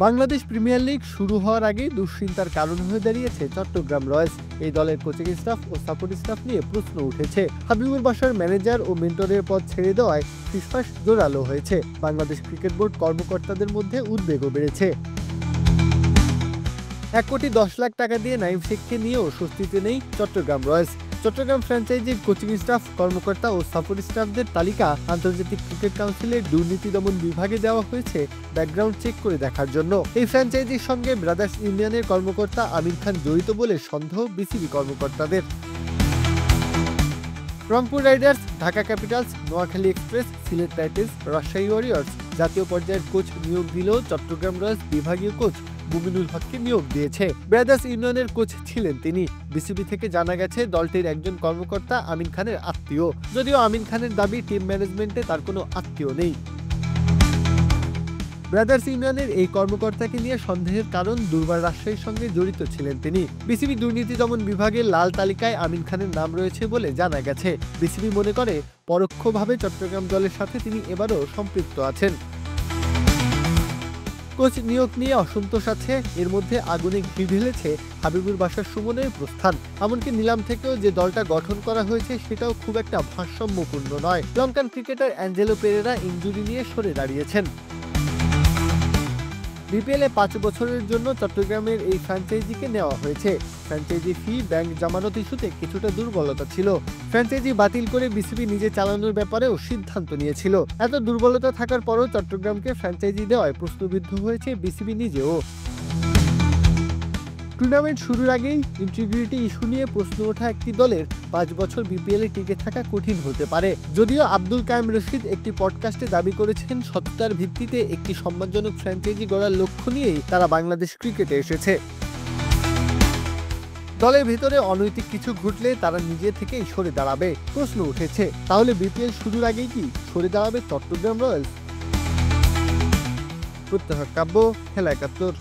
Bangladesh premier league শুরু হওয়ার আগেই দুশ্চিন্তার কারণ হয়ে দাঁড়িয়েছে চট্টগ্রাম রয়্যালস। এই দলের কোচিং স্টাফ ও সাপোর্টিং স্টাফ নিয়ে প্রশ্ন উঠেছে। হাবিবুর বাশার ম্যানেজার ও মেন্টরের পদ ছেড়ে দেওয়ায় ফিসফাস জোরালো হয়েছে। বাংলাদেশ ক্রিকেট বোর্ড কর্মকর্তাদের মধ্যে উদ্বেগও বেড়েছে। 1,10,00,000 টাকা দিয়ে নাইম শেখকে নিয়েও স্বস্তিতে নেই চট্টগ্রাম রয়্যালস। চট্টগ্রাম ফ্র্যাঞ্চাইজির কোচিং স্টাফ, কর্মকর্তা ও সাপোর্ট স্টাফদের তালিকা আন্তর্জাতিক ক্রিকেট কাউন্সিলের দুর্নীতি দমন বিভাগে দেওয়া হয়েছে ব্যাকগ্রাউন্ড চেক করে দেখার জন্য। এই ফ্র্যাঞ্চাইজির সঙ্গে ব্রাদার্স ইউনিয়নের কর্মকর্তা আমির খান জড়িত বলে সন্দেহ বিসিবি কর্মকর্তাদের। Rangpur Riders, Dhaka Capitals, Noakhali express, Sylhet Titans, Rajshahi Warriors জাতীয় পর্যায়ের কোচ নিয়োগ দিলেও চট্টগ্রাম রয়্যালস বিভাগীয় কোচ মুমিনুল হককে নিয়োগ দিয়েছে। ব্রাদার্স ইউনিয়নের কোচ ছিলেন তিনি। বিসিবি থেকে জানা গেছে দলটির একজন কর্মকর্তা আমিন খানের আত্মীয়, যদিও আমিন খানের দাবি টিম ম্যানেজমেন্টে তার কোনো আত্মীয় নেই। ব্রাদার্স ইউনিয়নের এই কর্মকর্তাকে নিয়ে সন্দেহের কারণ দুর্বার রাজশাহীর সঙ্গে জড়িত ছিলেন তিনি। বিসিবি দুর্নীতি দমন বিভাগের লাল তালিকায় আমিন খানের নাম রয়েছে বলে জানা গেছে। বিসিবি মনে করে পরোক্ষভাবে চট্টগ্রাম দলের সাথে তিনি এবারও সম্পৃক্ত আছেন। কোচ নিয়োগ নিয়ে অসন্তোষ আছে। এর মধ্যে আগুনে ঘি ঢেলেছে হাবিবুর বাশার সুমনের প্রস্থান। এমনকি নিলাম থেকেও যে দলটা গঠন করা হয়েছে সেটাও খুব একটা ভারসাম্যপূর্ণ নয়। Lankan cricketer Angelo Perera injury নিয়ে সরে দাঁড়িয়েছেন। বিপিএলে 5 বছরের জন্য চট্টগ্রামের এই ফ্র্যাঞ্চাইজিকে নেওয়া হয়েছে। ফ্র্যাঞ্চাইজি ফি, ব্যাংক জামানত ইস্যুতে কিছুটা দুর্বলতা ছিল। ফ্র্যাঞ্চাইজি বাতিল করে বিসিবি নিজে চালানোর ব্যাপারেও সিদ্ধান্ত নিয়েছিল। এত দুর্বলতা থাকার পরও চট্টগ্রামকে ফ্র্যাঞ্চাইজি দেওয়ায় প্রশ্নবিদ্ধ হয়েছে বিসিবি নিজেও। টুর্নামেন্ট শুরুর আগেই ইন্টিগ্রিটি ইস্যু নিয়ে প্রশ্ন ওঠা একটি দলের 5 বছর বিপিএলে টিকে থাকা কঠিন হতে পারে। যদিও আব্দুল কায়েম রশিদ একটি পডকাস্টে দাবি করেছেন সততার ভিত্তিতে একটি সম্মানজনক ফ্র্যাঞ্চাইজি গড়ার লক্ষ্য নিয়েই তারা বাংলাদেশ ক্রিকেটে এসেছে। দলের ভেতরে অনৈতিক কিছু ঘটলে তারা নিজে থেকেই সরে দাঁড়াবে। প্রশ্ন উঠেছে, তাহলে বিপিএল শুরুর আগেই কি সরে দাঁড়াবে চট্টগ্রাম রয়্যালস? প্রত্যাহ কাব্য, খেলা 71।